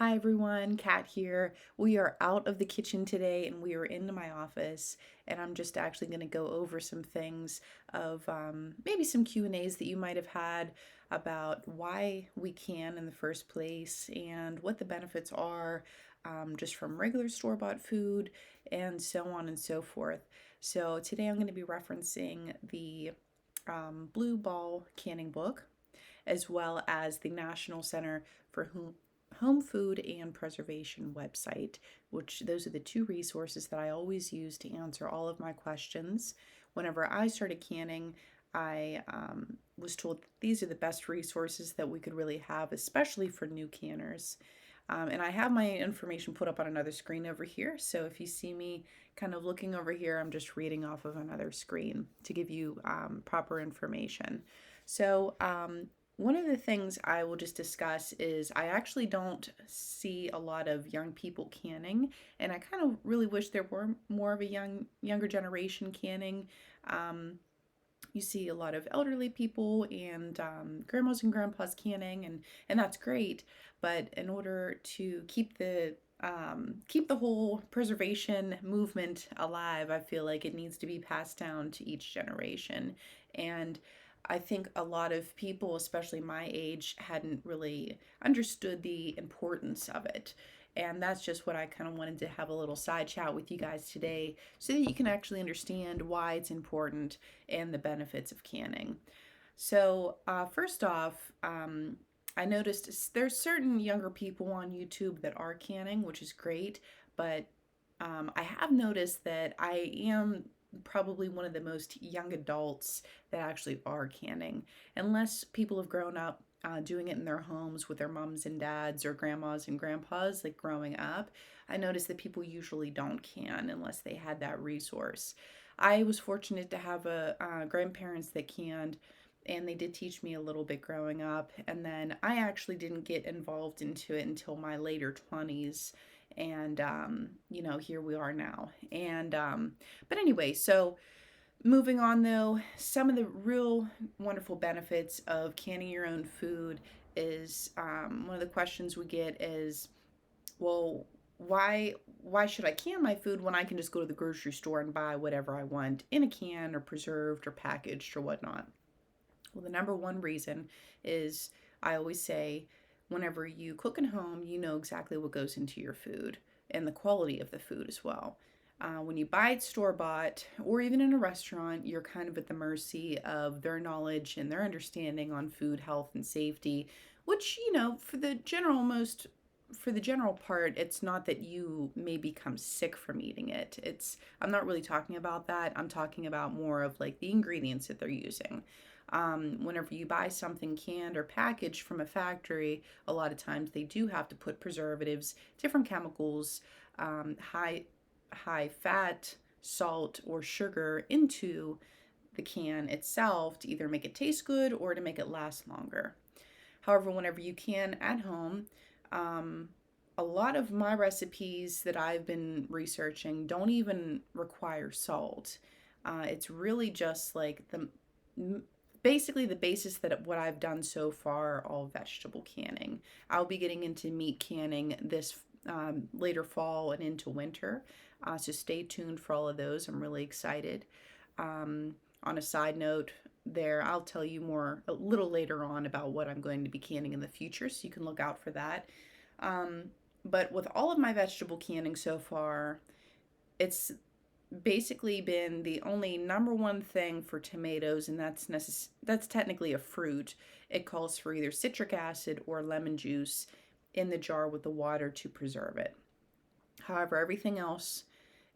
Hi everyone, Kat here. We are out of the kitchen today and we are into my office, and I'm just actually going to go over some things of maybe some Q&As that you might have had about why we can in the first place and what the benefits are, just from regular store-bought food and so on and so forth. So today I'm going to be referencing the Blue Ball Canning Book, as well as the National Center for Home Food and Preservation website, which those are the two resources that I always use to answer all of my questions. Whenever I started canning, I was told that these are the best resources that we could really have, especially for new canners. And I have my information put up on another screen over here. So if you see me kind of looking over here, I'm just reading off of another screen to give you proper information. So one of the things I will just discuss is I actually don't see a lot of young people canning, and I kind of really wish there were more of a younger generation canning. Um, you see a lot of elderly people and grandmas and grandpas canning, and that's great. But in order to keep the whole preservation movement alive, I feel like it needs to be passed down to each generation. And I think a lot of people, especially my age, hadn't really understood the importance of it. And that's just what I kind of wanted to have a little side chat with you guys today so that you can actually understand why it's important and the benefits of canning. So, first off, I noticed there's certain younger people on YouTube that are canning, which is great, but I have noticed that I am probably one of the most young adults that actually are canning, unless people have grown up doing it in their homes with their moms and dads or grandmas and grandpas, like growing up. I noticed that people usually don't can unless they had that resource. I was fortunate to have grandparents that canned, and they did teach me a little bit growing up. And then I actually didn't get involved into it until my later 20s. And, here we are now. But anyway, so moving on though, some of the real wonderful benefits of canning your own food is one of the questions we get is, well, why should I can my food when I can just go to the grocery store and buy whatever I want in a can or preserved or packaged or whatnot? Well, the number one reason is, I always say, whenever you cook at home, you know exactly what goes into your food and the quality of the food as well. When you buy it store bought or even in a restaurant, you're kind of at the mercy of their knowledge and their understanding on food health and safety, which, for the general part, it's not that you may become sick from eating it. I'm not really talking about that. I'm talking about more of like the ingredients that they're using. Whenever you buy something canned or packaged from a factory, a lot of times they do have to put preservatives, different chemicals, high fat, salt, or sugar into the can itself to either make it taste good or to make it last longer. However, whenever you can at home, um, a lot of my recipes that I've been researching don't even require salt. It's really just like basically the basis that what I've done so far are all vegetable canning. I'll be getting into meat canning this later fall and into winter. So stay tuned for all of those. I'm really excited. On a side note, I'll tell you more a little later on about what I'm going to be canning in the future, so you can look out for that. Um, but with all of my vegetable canning so far, it's basically been the only number one thing for tomatoes, and that's technically a fruit. It calls for either citric acid or lemon juice in the jar with the water to preserve it. However, everything else,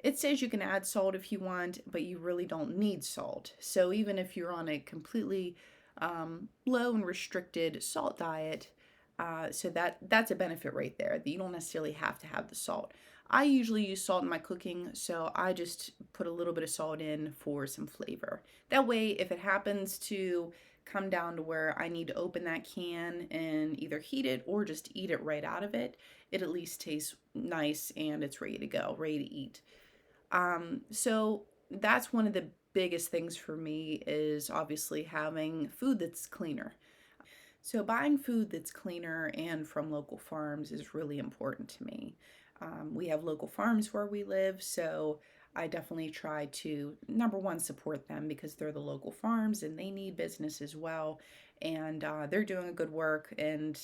it says you can add salt if you want, but you really don't need salt. So even if you're on a completely low and restricted salt diet, so that's a benefit right there, that you don't necessarily have to have the salt. I usually use salt in my cooking, so I just put a little bit of salt in for some flavor. That way, if it happens to come down to where I need to open that can and either heat it or just eat it right out of it, it at least tastes nice and it's ready to go, ready to eat. So that's one of the biggest things for me, is obviously having food that's cleaner. So, buying food that's cleaner and from local farms is really important to me. We have local farms where we live, so I definitely try to, number one, support them because they're the local farms and they need business as well. And they're doing a good work. And,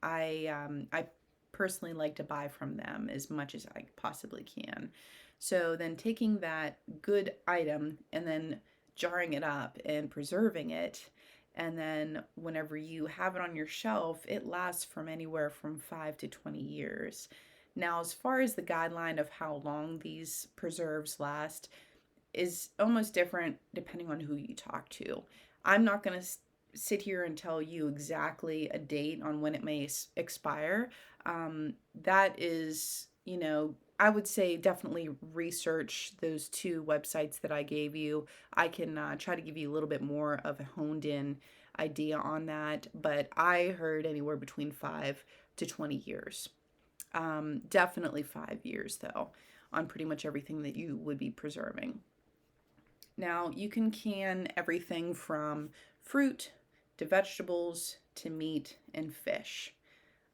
I personally like to buy from them as much as I possibly can. So, then taking that good item and then jarring it up and preserving it, and then whenever you have it on your shelf, it lasts from anywhere from 5 to 20 years. Now, as far as the guideline of how long these preserves last is almost different depending on who you talk to. I'm not going to sit here and tell you exactly a date on when it may expire. That is, I would say definitely research those two websites that I gave you. I can try to give you a little bit more of a honed in idea on that, but I heard anywhere between 5 to 20 years. Definitely 5 years, though, on pretty much everything that you would be preserving. Now, you can can everything from fruit to vegetables to meat and fish.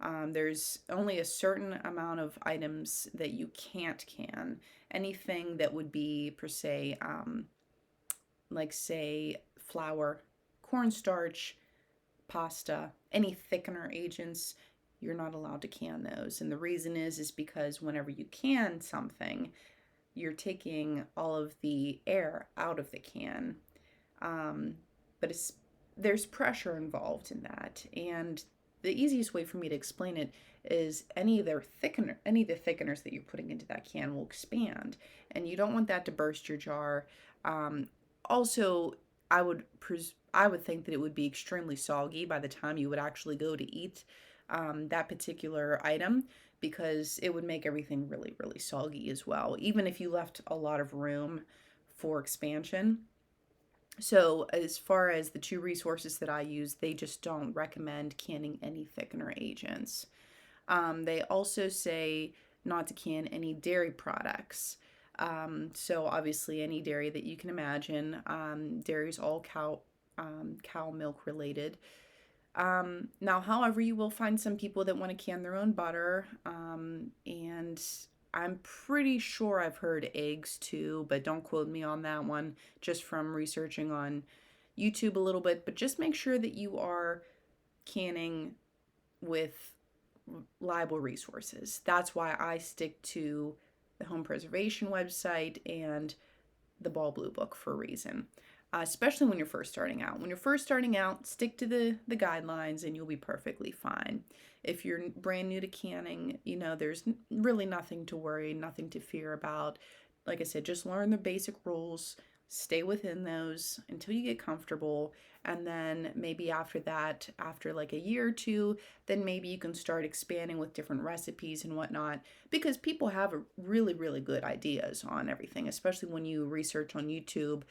There's only a certain amount of items that you can't can. Anything that would be, per se, like, say, flour, cornstarch, pasta, any thickener agents, you're not allowed to can those. And the reason is because whenever you can something, you're taking all of the air out of the can. Um, but there's pressure involved in that. And the easiest way for me to explain it is any of the thickeners that you're putting into that can will expand, and you don't want that to burst your jar. Also, I would I would think that it would be extremely soggy by the time you would actually go to eat that particular item, because it would make everything really, really soggy as well, even if you left a lot of room for expansion. So, as far as the two resources that I use, they just don't recommend canning any thickener agents. They also say not to can any dairy products. So, obviously, any dairy that you can imagine. Dairy is all cow milk related. Now, however, you will find some people that want to can their own butter, and I'm pretty sure I've heard eggs too, but don't quote me on that one, just from researching on YouTube a little bit. But just make sure that you are canning with reliable resources. That's why I stick to the home preservation website and the Ball Blue Book for a reason. Especially when you're first starting out. When you're first starting out, stick to the guidelines and you'll be perfectly fine. If you're brand new to canning, there's really nothing to worry, nothing to fear about. Like I said, just learn the basic rules, stay within those until you get comfortable. And then maybe after that, after like a year or two, then maybe you can start expanding with different recipes and whatnot, because people have really, really good ideas on everything, especially when you research on YouTube.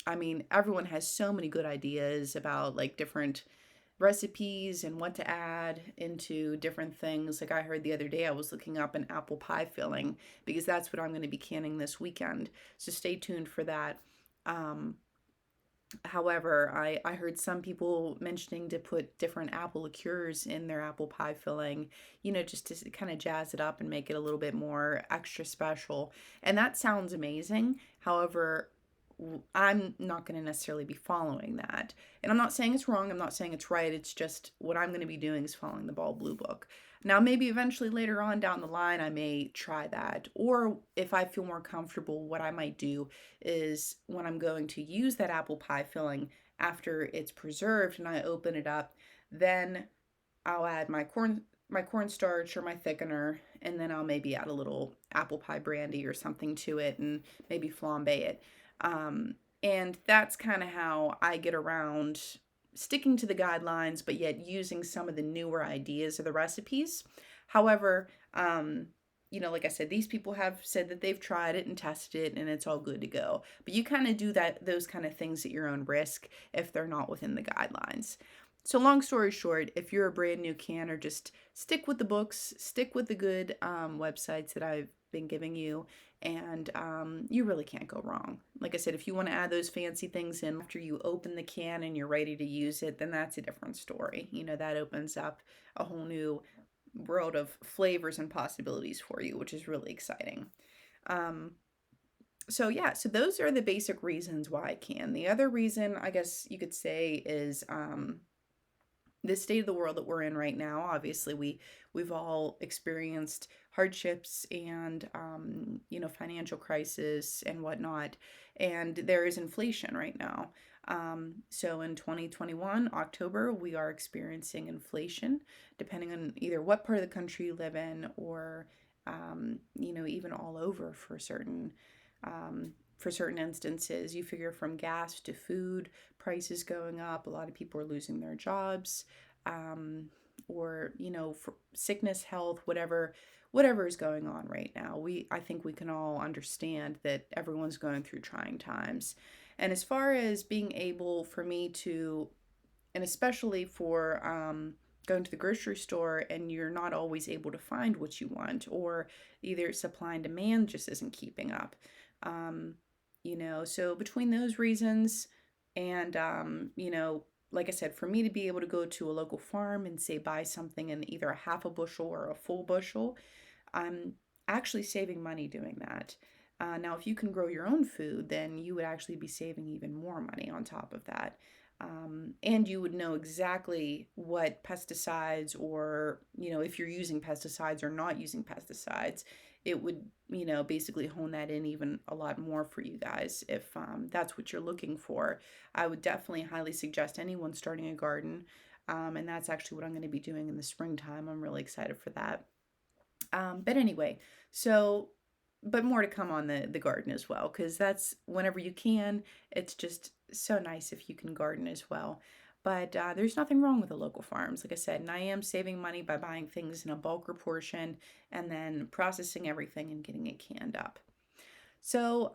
I mean, everyone has so many good ideas about like different recipes and what to add into different things. Like I heard the other day, I was looking up an apple pie filling because that's what I'm going to be canning this weekend. So stay tuned for that. Um, However, I heard some people mentioning to put different apple liqueurs in their apple pie filling, just to kind of jazz it up and make it a little bit more extra special. And that sounds amazing. However, I'm not going to necessarily be following that. And I'm not saying it's wrong. I'm not saying it's right. It's just what I'm going to be doing is following the Ball Blue Book. Now, maybe eventually later on down the line, I may try that. Or if I feel more comfortable, what I might do is when I'm going to use that apple pie filling after it's preserved and I open it up, then I'll add my cornstarch or my thickener, and then I'll maybe add a little apple pie brandy or something to it and maybe flambe it. And that's kind of how I get around sticking to the guidelines, but yet using some of the newer ideas of the recipes. However, like I said, these people have said that they've tried it and tested it and it's all good to go. But you kind of do those kind of things at your own risk if they're not within the guidelines. So long story short, if you're a brand new canner, just stick with the books, stick with the good websites that I've been giving you, and you really can't go wrong. Like I said, if you want to add those fancy things in after you open the can and you're ready to use it, then that's a different story. That opens up a whole new world of flavors and possibilities for you, which is really exciting. Um, so yeah, so those are the basic reasons why I can. The other reason, I guess you could say, is the state of the world that we're in right now. Obviously, we've all experienced hardships and financial crisis and whatnot, and there is inflation right now. So in 2021 October, we are experiencing inflation, depending on either what part of the country you live in, or even all over for certain instances. You figure from gas to food prices going up, a lot of people are losing their jobs, or for sickness, health, whatever is going on right now. I think we can all understand that everyone's going through trying times. And as far as being able for me to, and especially for going to the grocery store and you're not always able to find what you want, or either supply and demand just isn't keeping up. Um, so between those reasons and, like I said, for me to be able to go to a local farm and say buy something in either a half a bushel or a full bushel, I'm actually saving money doing that. Now, if you can grow your own food, then you would actually be saving even more money on top of that. And you would know exactly what pesticides, or, if you're using pesticides or not using pesticides, it would, basically hone that in even a lot more for you guys if that's what you're looking for. I would definitely highly suggest anyone starting a garden. And that's actually what I'm going to be doing in the springtime. I'm really excited for that. But anyway, so, but more to come on the garden as well, because that's whenever you can. It's just so nice if you can garden as well. But there's nothing wrong with the local farms, like I said, and I am saving money by buying things in a bulk proportion and then processing everything and getting it canned up. So,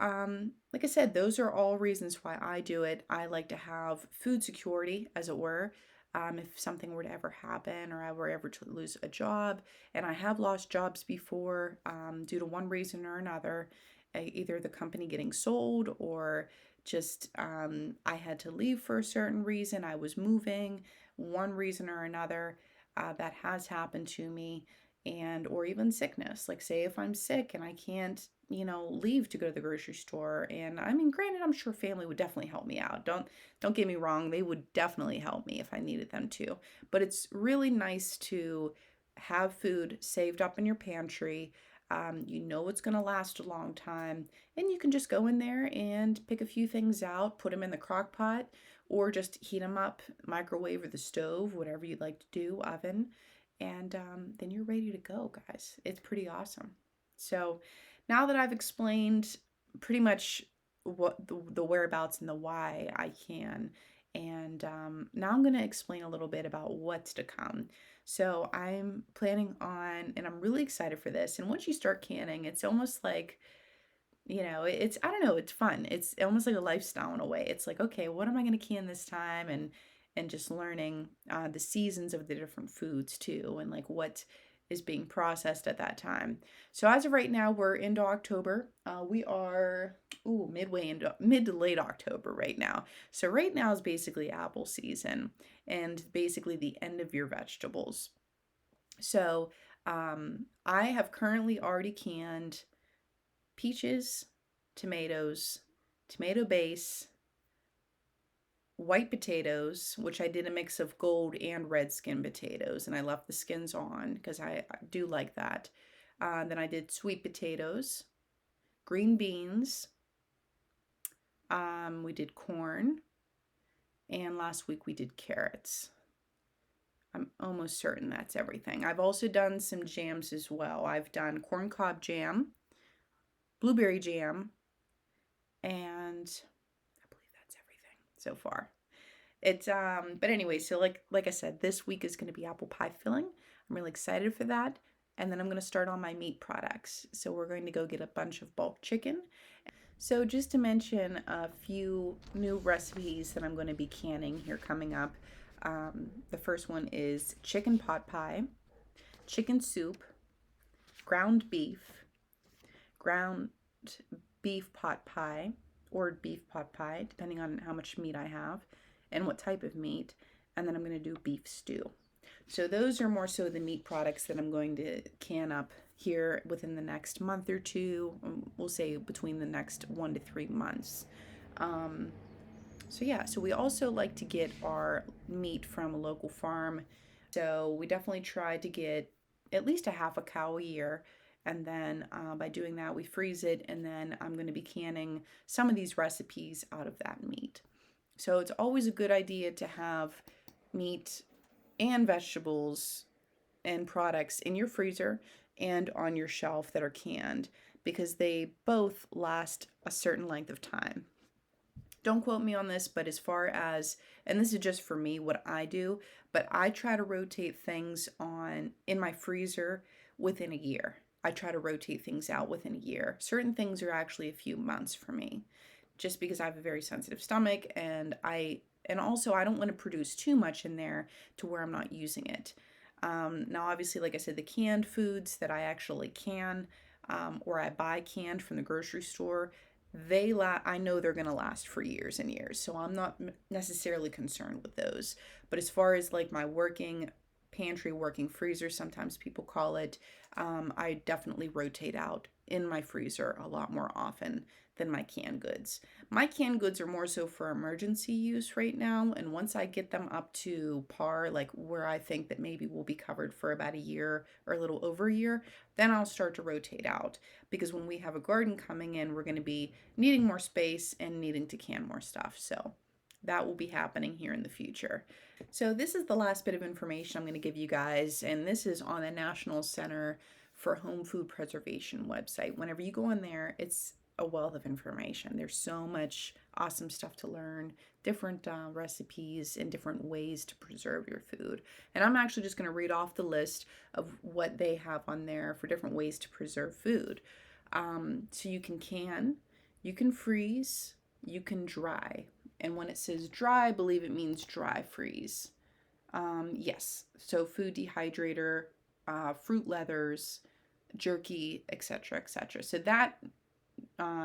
like I said, those are all reasons why I do it. I like to have food security, as it were. If something were to ever happen or I were ever to lose a job, and I have lost jobs before due to one reason or another, either the company getting sold or just I had to leave for a certain reason, I was moving, one reason or another, that has happened to me. And or even sickness, like say if I'm sick and I can't leave to go to the grocery store. And I mean, granted, I'm sure family would definitely help me out. Don't get me wrong, they would definitely help me if I needed them to. But it's really nice to have food saved up in your pantry. It's going to last a long time, and you can just go in there and pick a few things out, put them in the crock pot, or just heat them up, microwave or the stove, whatever you'd like to do, oven, and then you're ready to go, guys. It's pretty awesome. So now that I've explained pretty much what the whereabouts and the why I can, and now I'm going to explain a little bit about what's to come. So I'm planning on, and I'm really excited for this. And once you start canning, it's almost like, it's, I don't know, it's fun. It's almost like a lifestyle in a way. It's like, okay, what am I going to can this time? And just learning the seasons of the different foods too, and like what is being processed at that time. So as of right now, we're into October. We are midway into mid to late October right now. So right now is basically apple season and basically the end of your vegetables. So I have currently already canned peaches, tomatoes, tomato base, white potatoes, which I did a mix of gold and red skin potatoes, and I left the skins on because I do like that. Then I did sweet potatoes, green beans, we did corn, and last week we did carrots. I'm almost certain that's everything. I've also done some jams as well. I've done corn cob jam, blueberry jam, and I believe that's everything so far. It's but anyway, so like I said, this week is going to be apple pie filling. I'm really excited for that. And then I'm going to start on my meat products. So we're going to go get a bunch of bulk chicken. So just to mention a few new recipes that I'm going to be canning here coming up. The first one is chicken pot pie, chicken soup, ground beef, ground beef pot pie or beef pot pie, depending on how much meat I have and what type of meat. And then I'm going to do beef stew. So those are more so the meat products that I'm going to can up here within the next month or two. We'll say between the next 1 to 3 months. Um, so yeah, so we also like to get our meat from a local farm. So we definitely try to get at least a half a cow a year. And then by doing that, we freeze it. And then I'm going to be canning some of these recipes out of that meat. So it's always a good idea to have meat and vegetables and products in your freezer and on your shelf that are canned because they both last a certain length of time. Don't quote me on this, but as far as, and this is just for me, what I do, but I try to rotate things on in my freezer within a year. I try to rotate things out within a year. Certain things are actually a few months for me, just because I have a very sensitive stomach and also I don't want to produce too much in there to where I'm not using it. Now, obviously, like I said, the canned foods that I actually can or I buy canned from the grocery store, I know they're going to last for years and years. So I'm not necessarily concerned with those. But as far as like my working pantry, working freezer, sometimes people call it, I definitely rotate out in my freezer a lot more often than my canned goods. My canned goods are more so for emergency use right now, and once I get them up to par, like where I think that maybe we'll be covered for about a year or a little over a year, then I'll start to rotate out because when we have a garden coming in, we're going to be needing more space and needing to can more stuff. So that will be happening here in the future. So this is the last bit of information I'm going to give you guys, and this is on the National Center for Home Food Preservation website. Whenever you go in there, it's a wealth of information. There's so much awesome stuff to learn, different recipes and different ways to preserve your food. And I'm actually just going to read off the list of what they have on there for different ways to preserve food. So you can freeze, you can dry. And when it says dry, I believe it means dry freeze. Yes, so food dehydrator, fruit leathers, jerky, etc., etc. So that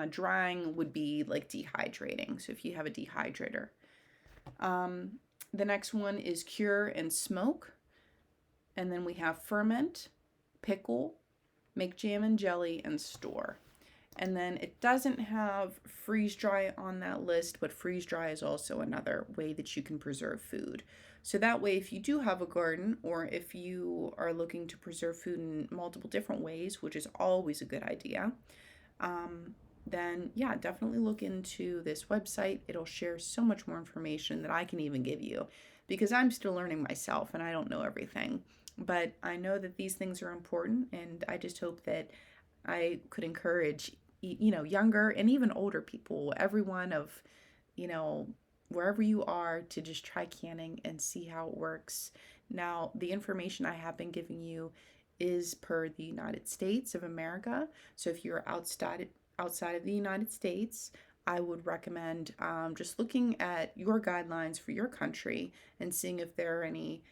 drying would be like dehydrating. So if you have a dehydrator. The next one is cure and smoke. And then we have ferment, pickle, make jam and jelly, and store. And then it doesn't have freeze dry on that list, but freeze dry is also another way that you can preserve food. So that way, if you do have a garden or if you are looking to preserve food in multiple different ways, which is always a good idea, then yeah, definitely look into this website. It'll share so much more information that I can even give you because I'm still learning myself and I don't know everything. But I know that these things are important, and I just hope that I could encourage younger and even older people, everyone of, wherever you are, to just try canning and see how it works. Now, the information I have been giving you is per the United States of America. So if you're outside of the United States, I would recommend just looking at your guidelines for your country and seeing if there are any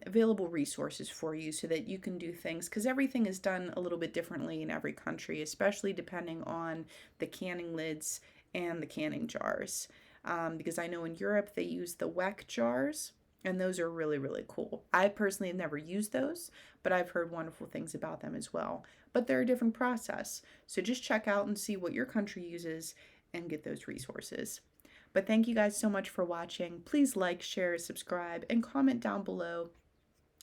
available resources for you so that you can do things, because everything is done a little bit differently in every country, especially depending on the canning lids and the canning jars. Because I know in Europe they use the WEC jars, and those are really, really cool. I personally have never used those, but I've heard wonderful things about them as well. But they're a different process. So just check out and see what your country uses and get those resources. But thank you guys so much for watching. Please like, share, subscribe, and comment down below.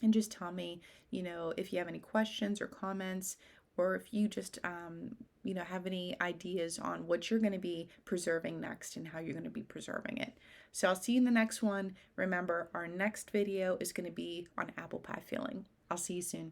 And just tell me, if you have any questions or comments, or if you just, have any ideas on what you're going to be preserving next and how you're going to be preserving it. So I'll see you in the next one. Remember, our next video is going to be on apple pie filling. I'll see you soon.